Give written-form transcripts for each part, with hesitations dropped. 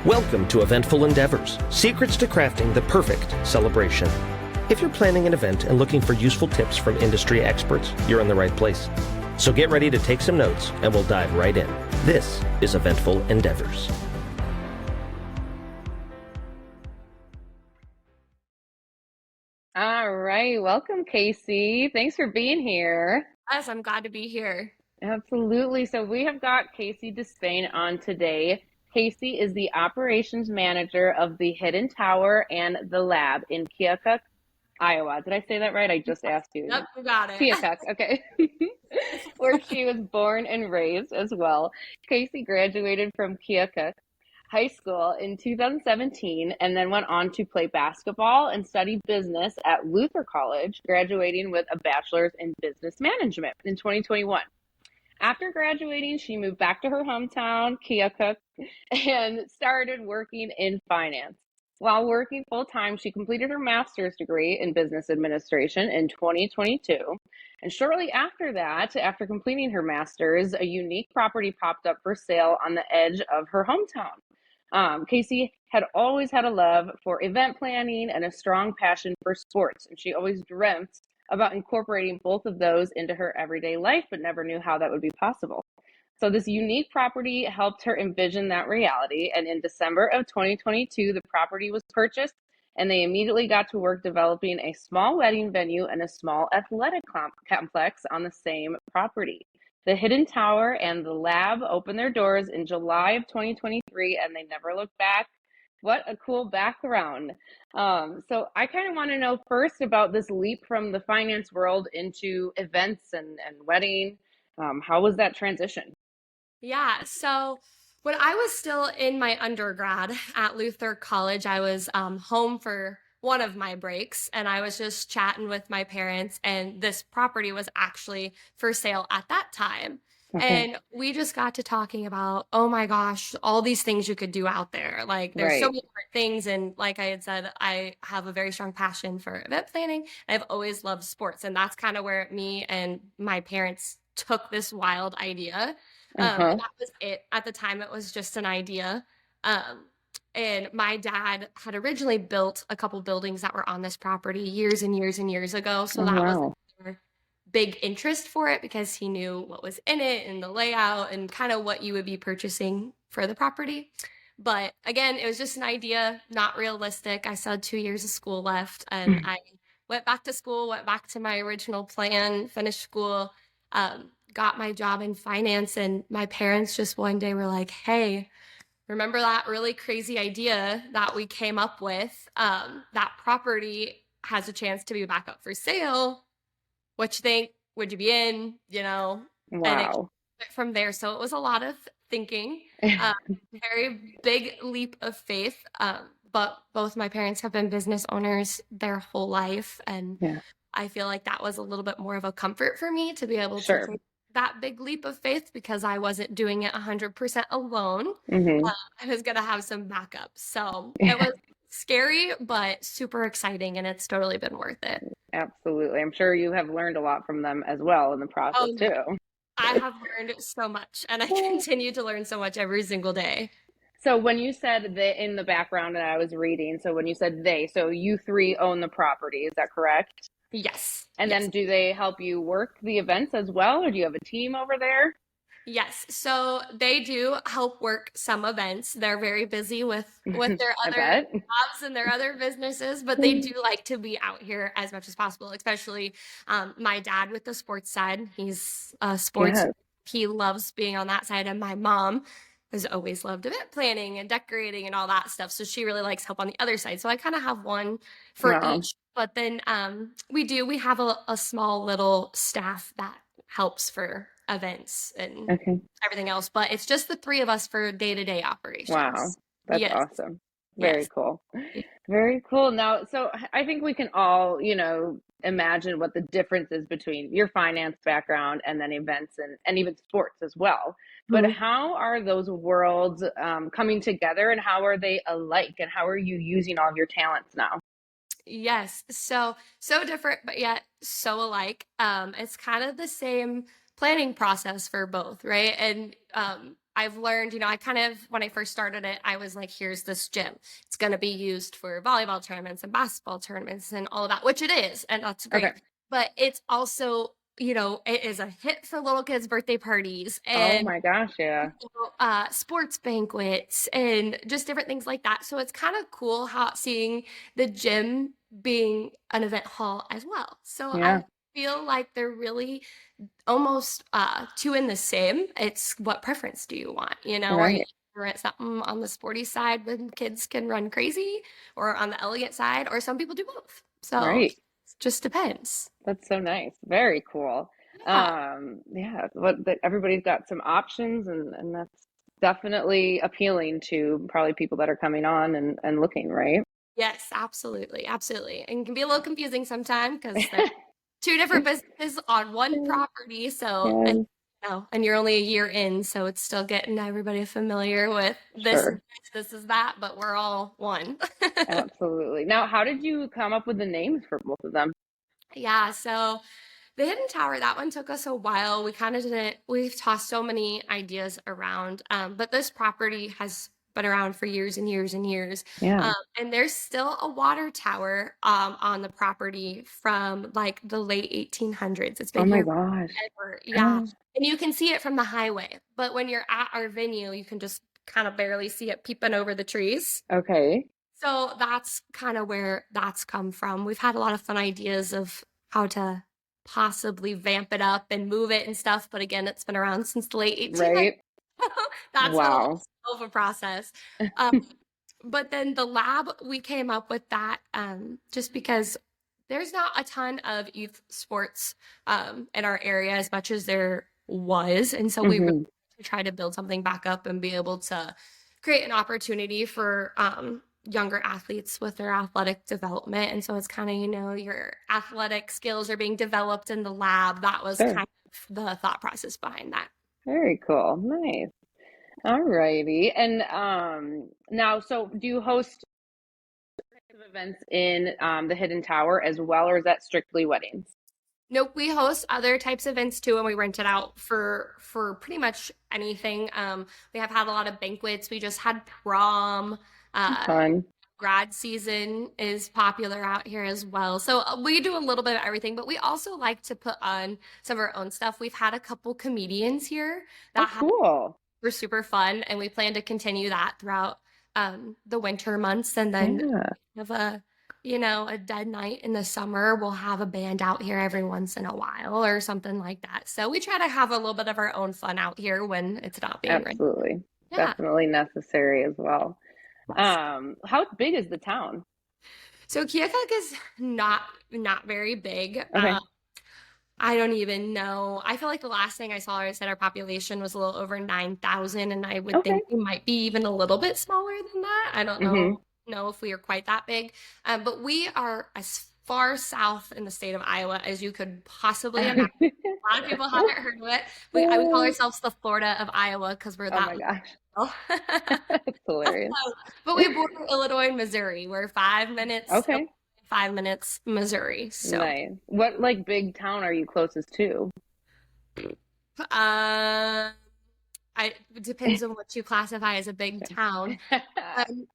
Welcome to Eventful Endeavors, secrets to crafting the perfect celebration. If you're planning an event and looking for useful tips from industry experts, you're in the right place. So get ready to take some notes and we'll dive right in. This is Eventful Endeavors. All right, welcome, Kaci. Thanks for being here. Yes, I'm glad to be here. Absolutely. So we have got Kaci DeSpain on today. Kaci is the operations manager of the Hidden Tower and the Lab in Keokuk, Iowa. Did I say that right? I just asked you. Yep, you got it. Keokuk, okay. Where she was born and raised as well. Kaci graduated from Keokuk High School in 2017 and then went on to play basketball and study business at Luther College, graduating with a bachelor's in business management in 2021. After graduating, she moved back to her hometown, Keokuk, and started working in finance. While working full-time, she completed her master's degree in business administration in 2022. And shortly after that, after completing her master's, a unique property popped up for sale on the edge of her hometown. Kaci had always had a love for event planning and a strong passion for sports, and she always dreamt about incorporating both of those into her everyday life, but never knew how that would be possible. So this unique property helped her envision that reality. And in December of 2022, the property was purchased and they immediately got to work developing a small wedding venue and a small athletic complex on the same property. The Hidden Tower and the Lab opened their doors in July of 2023 and they never looked back. What a cool background. So I kind of want to know first about this leap from the finance world into events and wedding. How was that transition? Yeah, so when I was still in my undergrad at Luther College, I was home for one of my breaks and I was just chatting with my parents, and this property was actually for sale at that time. Okay. And we just got to talking about, oh my gosh, all these things you could do out there. Like there's so Right. many different things. And like I had said, I have a very strong passion for event planning. I've always loved sports. And that's kind of where me and my parents took this wild idea. Uh-huh. And that was it. At the time, it was just an idea. Um, and my dad had originally built a couple buildings that were on this property years and years and years ago. So Oh, that was wow. another big interest for it because he knew what was in it and the layout and kind of what you would be purchasing for the property. But again, it was just an idea, not realistic. I still had 2 years of school left and I went back to school, went back to my original plan, finished school, got my job in finance. And my parents just one day were like, hey, remember that really crazy idea that we came up with? That property has a chance to be back up for sale. What you think? Would you be in? And it Wow. went from there. So it was a lot of thinking, very big leap of faith. But both my parents have been business owners their whole life. And Yeah, I feel like that was a little bit more of a comfort for me to be able to sure. take that big leap of faith because I wasn't doing it 100% alone. Hmm. I was going to have some backup. So it was scary, but super exciting. And it's totally been worth it. Absolutely. I'm sure you have learned a lot from them as well in the process Oh, too. I have learned so much, and I continue to learn so much every single day. So when you said they in the background and I was reading, so when you said they, so you three own the property, is that correct? Yes, And yes, then do they help you work the events as well, or do you have a team over there? yes. So they do help work some events. They're very busy with their I other bet. jobs and their other businesses, but they do like to be out here as much as possible, especially my dad with the sports side. He's sports. Yes. He loves being on that side, and my mom has always loved event planning and decorating and all that stuff. So she really likes help on the other side. So I kind of have one for Wow. each. But then we have a small little staff that helps for events and Okay. everything else. But it's just the three of us for day-to-day Wow. operations. That's Yes, awesome. Very yes. cool. Very cool. Now, so I think we can all, imagine what the difference is between your finance background and then events and even sports as well. But Mhm. how are those worlds coming together and how are they alike and how are you using all of your talents now? Yes. So different, but yet so alike. It's kind of the same planning process for both, right? And I've learned, I kind of, when I first started it, I was like, here's this gym. It's going to be used for volleyball tournaments and basketball tournaments and all of that, which it is. And that's great. Okay. But it's also, it is a hit for little kids' birthday parties Oh and my gosh, yeah. sports banquets and just different things like that. So it's kind of cool how seeing the gym being an event hall as well. So Yeah. I feel like they're really almost two in the same. It's what preference do you want, or you Right. rent something on the sporty side when kids can run crazy, or on the elegant side, or some people do both. So Right. it just depends. That's so nice. Very cool. Yeah. Yeah, everybody's got some options, and that's definitely appealing to probably people that are coming on and looking, right? Yes, absolutely. Absolutely. And it can be a little confusing sometimes because they're two different businesses on one property. So, Yeah, and you're only a year in, so it's still getting everybody familiar with sure. this is that, but we're all one. Absolutely. Now, how did you come up with the names for both of them? Yeah, so the Hidden Tower, that one took us a while. We kind of didn't, we've tossed so many ideas around, but this property has been around for years and years and years. Yeah. And there's still a water tower on the property from like the late 1800s. It's Oh been my here gosh. forever. Yeah. And you can see it from the highway. But when you're at our venue, you can just kind of barely see it peeping over the trees. Okay. So that's kind of where that's come from. We've had a lot of fun ideas of how to possibly vamp it up and move it and stuff. But again, it's been around since the late 1800s. Right. That's been a little Wow. slow of a process. But then the lab, we came up with that just because there's not a ton of youth sports in our area as much as there was. And so we really try to build something back up and be able to create an opportunity for younger athletes with their athletic development. And so it's kind of, your athletic skills are being developed in the lab. That was Sure. kind of the thought process behind that. Very cool. Nice. All righty. And now, so do you host events in the Hidden Tower as well, or is that strictly weddings? Nope, we host other types of events too, and we rent it out for pretty much anything. We have had a lot of banquets. We just had prom. Fun. Grad season is popular out here as well. So we do a little bit of everything, but we also like to put on some of our own stuff. We've had a couple comedians here that Cool. were super fun, and we plan to continue that throughout the winter months, and then have a dead night in the summer. We'll have a band out here every once in a while or something like that. So we try to have a little bit of our own fun out here when it's not being rented. Absolutely. Yeah. Definitely necessary as well. How big is the town? So Keokuk is not very big. Okay. I don't even know. I feel like the last thing I saw, I said our population was a little over 9,000, and I would think we might be even a little bit smaller than that. I don't know if we are quite that big, but we are as far south in the state of Iowa as you could possibly imagine. A lot of people haven't heard of it. We call ourselves the Florida of Iowa because we're that. Oh my gosh. That's hilarious. But we border Illinois and Missouri. We're 5 minutes. Okay. 5 minutes, Missouri. So nice. What big town are you closest to? It depends on what you classify as a big town.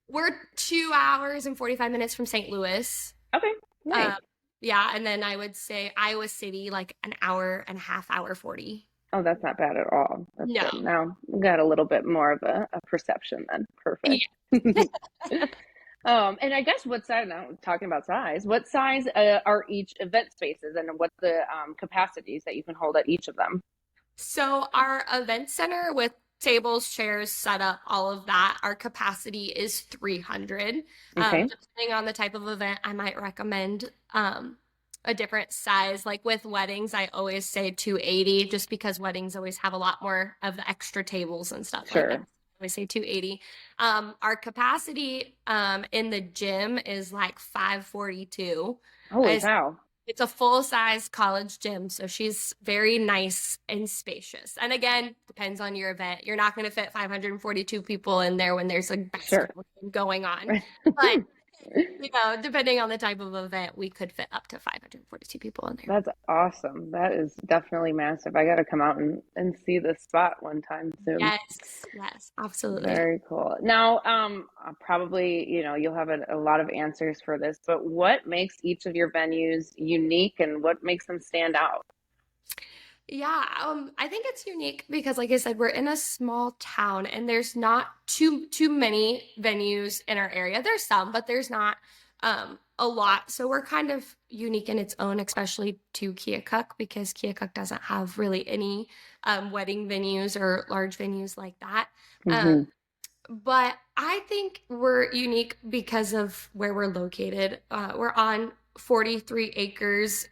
We're 2 hours and 45 minutes from St. Louis. Okay. Nice. Yeah, and then I would say Iowa City, like an hour and a half, hour 40. Oh, that's not bad at all. That's No. good. Now we got a little bit more of a perception then. Perfect. Yeah. And I guess what size, now talking about size, what size are each event spaces, and what's the capacities that you can hold at each of them? So our event center with tables, chairs, setup, all of that, our capacity is 300. Okay. Depending on the type of event, I might recommend a different size. Like with weddings, I always say 280, just because weddings always have a lot more of the extra tables and stuff like that. I always say 280. Our capacity in the gym is like 542. Holy cow. It's a full-size college gym, so she's very nice and spacious. And again, depends on your event. You're not going to fit 542 people in there when there's a basketball game going on. But Depending on the type of event, we could fit up to 542 people in there. That's awesome. That is definitely massive. I got to come out and see this spot one time soon. Yes, absolutely. Very cool. Now, probably, you'll have a lot of answers for this, but what makes each of your venues unique and what makes them stand out? Yeah, I think it's unique because, like I said, we're in a small town and there's not too many venues in our area. There's some, but there's not a lot. So we're kind of unique in its own, especially to Keokuk, because Keokuk doesn't have really any wedding venues or large venues like that. Mm-hmm. But I think we're unique because of where we're located. We're on 43 acres.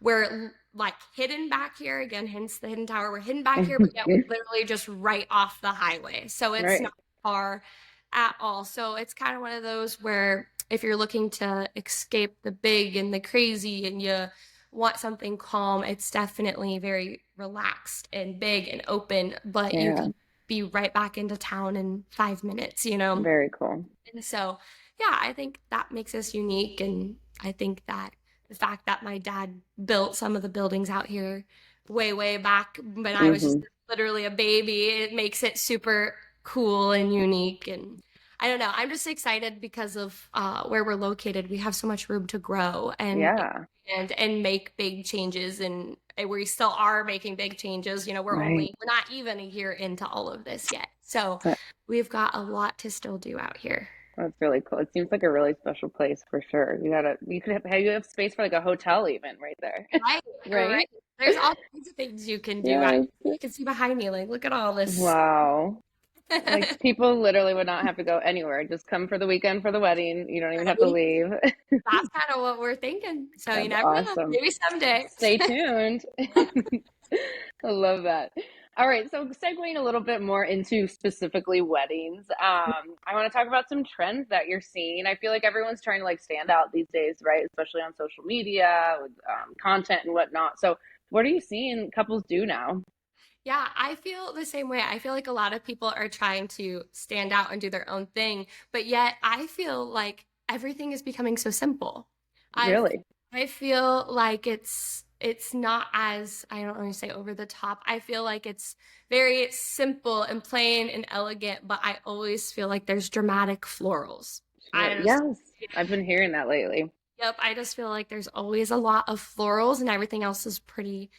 We're like hidden back here again, hence the hidden tower. We're hidden back here, but yet we're literally just right off the highway. So it's Right. not far at all. So it's kind of one of those where if you're looking to escape the big and the crazy and you want something calm, it's definitely very relaxed and big and open, but you Yeah. can be right back into town in 5 minutes, you know? Very cool. And so, yeah, I think that makes us unique. And I think that the fact that my dad built some of the buildings out here way back when I was just literally a baby, it makes it super cool and unique. And I don't know, I'm just excited because of where we're located. We have so much room to grow and Yeah. and make big changes, and we still are making big changes. We're Right. we're not even a year into all of this yet. So That- we've got a lot to still do out here. That's really cool. It seems like a really special place for sure. You have space for like a hotel even right there. Right, Right? right. There's all kinds of things you can do. Yes. You can see behind me, like, look at all this. Wow. Like people literally would not have to go anywhere. Just come for the weekend for the wedding. You don't even have to leave. That's kind of what we're thinking. So you That's never know. awesome. Maybe someday. Stay tuned. I love that. All right, so segueing a little bit more into specifically weddings, I want to talk about some trends that you're seeing. I feel like everyone's trying to like stand out these days, right? Especially on social media with content and whatnot. So, what are you seeing couples do now? Yeah, I feel the same way. I feel like a lot of people are trying to stand out and do their own thing, but yet I feel like everything is becoming so simple. Really? I feel like it's not as, I don't want to say over the top. I feel like it's very simple and plain and elegant, but I always feel like there's dramatic florals. Yes, I've been hearing that lately. Yep, I just feel like there's always a lot of florals and everything else is pretty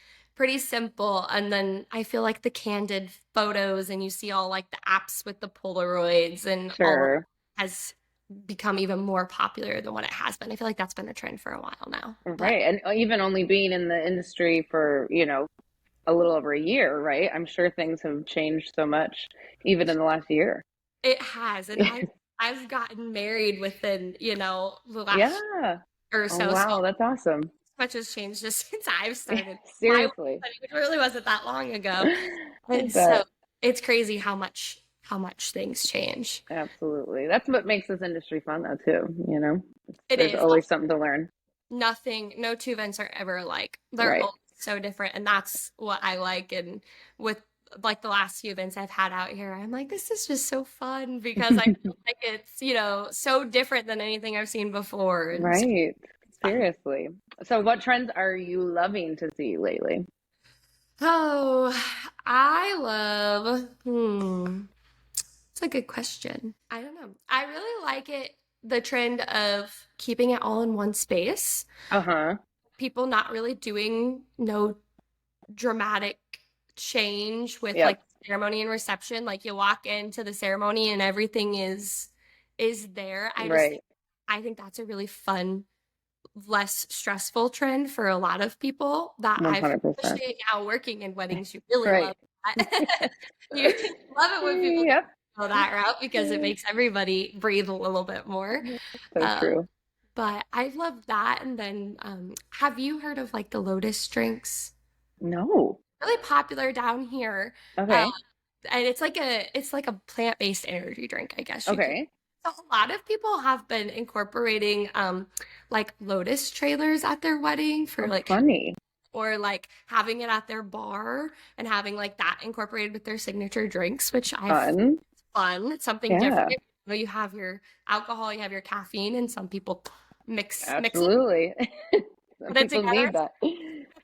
simple. And then I feel like the candid photos and you see all like the apps with the Polaroids and all Sure. has become even more popular than what it has been. I feel like that's been a trend for a while now. Right. And even only being in the industry for, a little over a year, right? I'm sure things have changed so much even in the last year. It has. And I've gotten married within, the last Yeah. or so. Oh, wow, So that's awesome. much has changed just since I've started. Seriously. Which really wasn't that long ago. I And so bet. it's crazy how much things change. Absolutely. That's what makes this industry fun though, too, It There's is. always something to learn. No two events are ever alike. They're Right. all so different, and that's what I like. And with like the last few events I've had out here, I'm like, this is just so fun because I feel like it's, so different than anything I've seen before. And so Right. it's fun. Seriously. So what trends are you loving to see lately? Oh, I love, it's a good question. I don't know. I really like the trend of keeping it all in one space. Uh-huh. People not really doing no dramatic change with Yep. like ceremony and reception. Like you walk into the ceremony and everything is there. Right. I think that's a really fun, less stressful trend for a lot of people that I've 100%. especially now working in weddings, you really Right. love that. You love it when people Yep. go that route because it makes everybody breathe a little bit more. So true. But I love that. And then have you heard of like the lotus drinks? No. Really popular down here. Okay. And it's like a plant-based energy drink, I guess. Okay. So a lot of people have been incorporating like lotus trailers at their wedding for like Funny. or like having it at their bar and having like that incorporated with their signature drinks, which I Fun. fun. It's something Yeah. different. You have your alcohol, you have your caffeine, and some people mix it, Absolutely. Some put it people together. need that.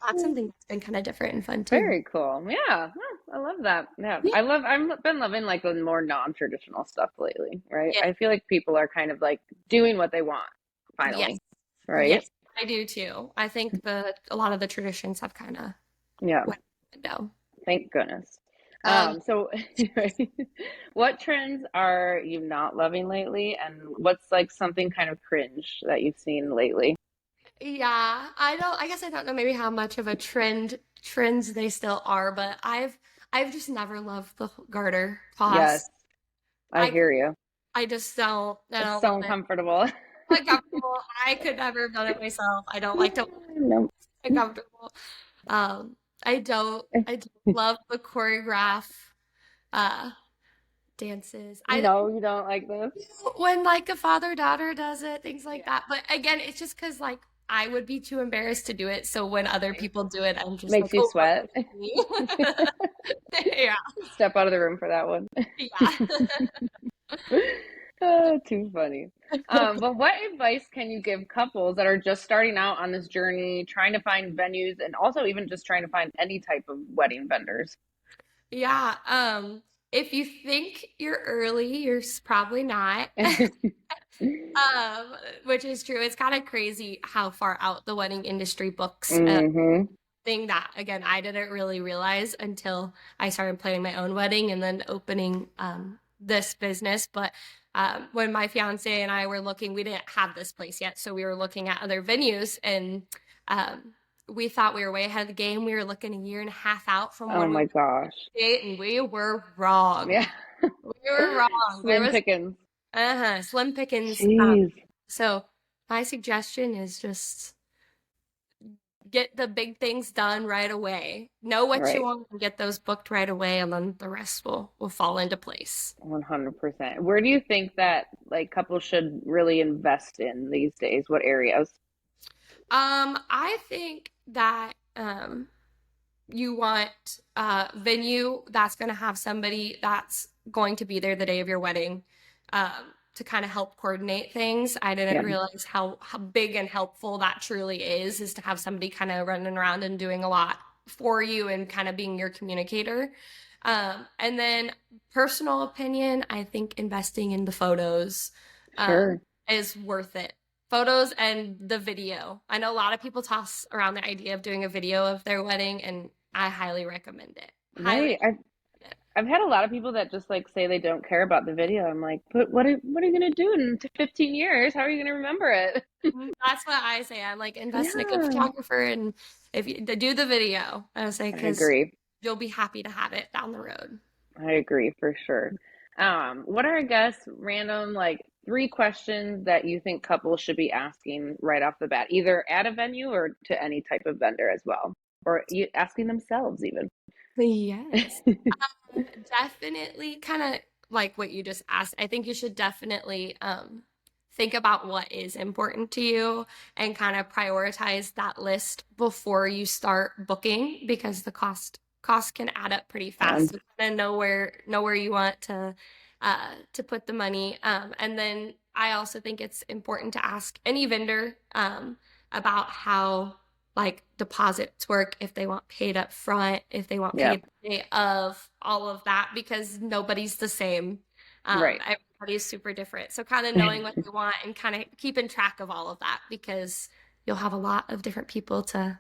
That's something that's been kind of different and fun too. Very cool. Yeah, I love that. Yeah, Yeah. I've been loving like the more non-traditional stuff lately, right? Yeah. I feel like people are kind of like doing what they want Yes. finally, right? Yes. I do too. I think a lot of the traditions have kind of Yeah, went down. thank goodness. Um, So what trends are you not loving lately, and what's like something kind of cringe that you've seen lately? yeah, I guess I don't know maybe how much of a trends they still are, but I've just never loved the garter Yes, toss. I I hear you. I It's don't so love it. uncomfortable. Uncomfortable. I could never have done it myself. I don't like to No. uncomfortable. Um, I don't love the choreograph uh dances. I No, you don't like this? when like a father-daughter does it, things like that. But again, it's just because like I would be too embarrassed to do it. So when other people do it, I'm just Makes like, you oh, look sweat. at me. Yeah, Step out of the room for that one. yeah. Too funny. But what advice can you give couples that are just starting out on this journey, trying to find venues and also even just trying to find any type of wedding vendors? Yeah. If you think you're early, probably not. Which is true. It's kind of crazy how far out the wedding industry books. Hmm. Thing that again I didn't really realize until I started planning my own wedding and then opening this business. But when my fiance and I were looking, we didn't have this place yet, so we were looking at other venues, and we thought we were way ahead of the game. We were looking a year and a half out from Oh when we my gosh. date, and we were wrong. Yeah. We were wrong. There Slim was pickings. slim pickings. Jeez. So my suggestion is just get the big things done right away. Know what you Right. want and get those booked right away, and then the rest will fall into place. 100%. Where do you think that like couples should really invest in these days? What areas? I think that you want a venue that's going to have somebody that's going to be there the day of your wedding, to kind of help coordinate things. I didn't Yeah. realize how big and helpful that truly is to have somebody kind of running around and doing a lot for you and kind of being your communicator. And then personal opinion, I think investing in the photos Sure. is worth it. Photos and the video. I know a lot of people toss around the idea of doing a video of their wedding, and I highly recommend it. Highly Right. I've had a lot of people that just like say they don't care about the video. I'm like, but what are you gonna do in 15 years? How are you gonna remember it? That's what I say. I'm like, invest in a good Yeah. photographer, and if you do the video, I would say, I because agree. you'll be happy to have it down the road. I agree for sure. What are, I guess, random like 3 questions that you think couples should be asking right off the bat, either at a venue or to any type of vendor as well, or asking themselves even? Yes. Definitely kind of like what you just asked. I think you should definitely think about what is important to you and kind of prioritize that list before you start booking, because the cost can add up pretty Um, fast. So kind of know where you want to put the money. And then I also think it's important to ask any vendor about how like deposits work, if they want paid up front, if they want yeah, paid the day of, all of that, because nobody's the same. right. Everybody's super different. So kind of knowing what they want and kind of keeping track of all of that, because you'll have a lot of different people to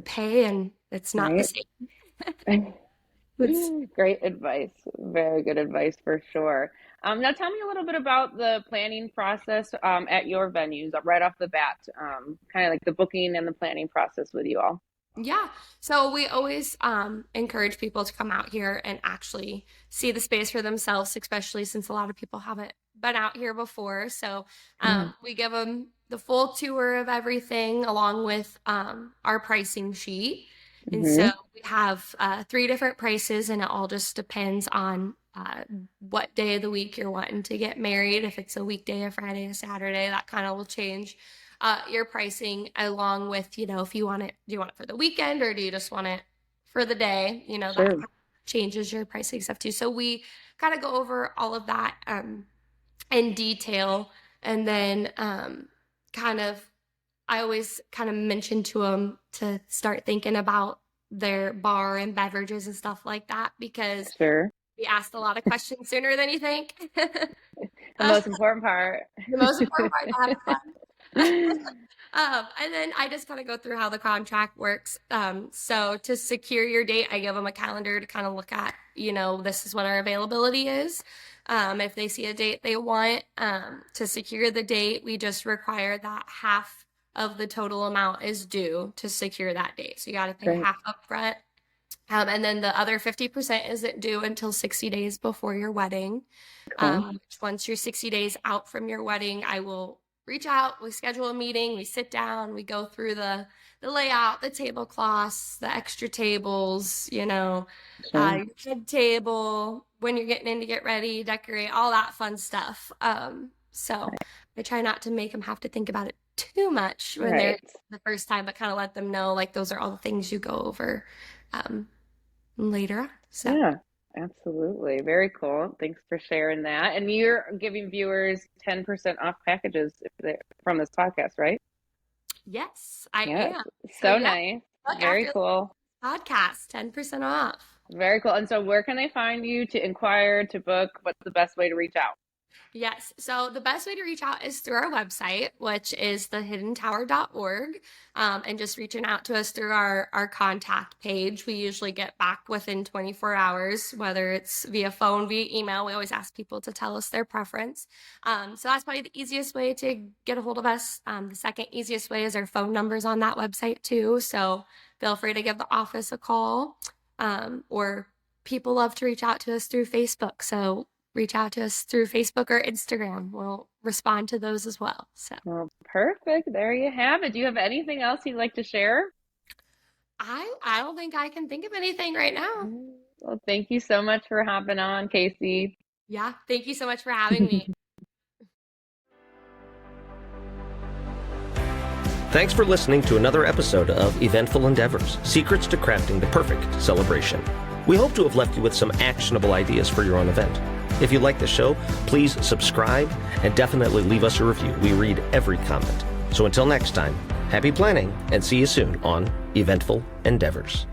pay, and it's not the Right. same. It's, Great advice. Very good advice for sure. Now tell me a little bit about the planning process at your venues right off the bat, kind of like the booking and the planning process with you all. Yeah. So we always encourage people to come out here and actually see the space for themselves, especially since a lot of people haven't been out here before. So Yeah. we give them the full tour of everything along with our pricing sheet. And so Hmm. we have 3 different prices, and it all just depends on what day of the week you're wanting to get married. If it's a weekday, a Friday, a Saturday, that kind of will change your pricing, along with, if you want it, do you want it for the weekend or do you just want it for the day? That Sure. changes your pricing stuff too. So we kind of go over all of that. in detail. And then I always kind of mention to them to start thinking about their bar and beverages and stuff like that, because Sure. we asked a lot of questions sooner than you think. The most important part. The most important part, to have fun. And then I just kind of go through how the contract works. So to secure your date, I give them a calendar to kind of look at, this is what our availability is. If they see a date they want, to secure the date, we just require that half of the total amount is due to secure that date. So you got to pay half up front. And then the other 50% isn't due until 60 days before your wedding. Once you're 60 days out from your wedding, I will reach out, we schedule a meeting, we sit down, we go through the layout, the tablecloths, the extra tables, your head table, when you're getting in to get ready, decorate, all that fun stuff. So I try not to make them have to think about it too much when they're the first time, but kind of let them know, like, those are all the things you go over later. So yeah, absolutely. Very cool. Thanks for sharing that. And you're giving viewers 10% off packages from this podcast, right? Yes, I am. So nice. Very cool. Podcast, 10% off. Very cool. And so where can they find you to inquire, to book? What's the best way to reach out? Yes. So the best way to reach out is through our website, which is thehiddentower.org, and just reaching out to us through our contact page. We usually get back within 24 hours, whether it's via phone, via email. We always ask people to tell us their preference. So that's probably the easiest way to get a hold of us. The second easiest way is our phone numbers on that website too. So feel free to give the office a call, or people love to reach out to us through Facebook. So reach out to us through Facebook or Instagram. We'll respond to those as well. So, well, perfect. There you have it. Do you have anything else you'd like to share? I don't think I can think of anything right now. Well, thank you so much for hopping on, Kaci. Yeah, thank you so much for having me. Thanks for listening to another episode of Eventful Endeavors, Secrets to Crafting the Perfect Celebration. We hope to have left you with some actionable ideas for your own event. If you like the show, please subscribe and definitely leave us a review. We read every comment. So until next time, happy planning and see you soon on Eventful Endeavors.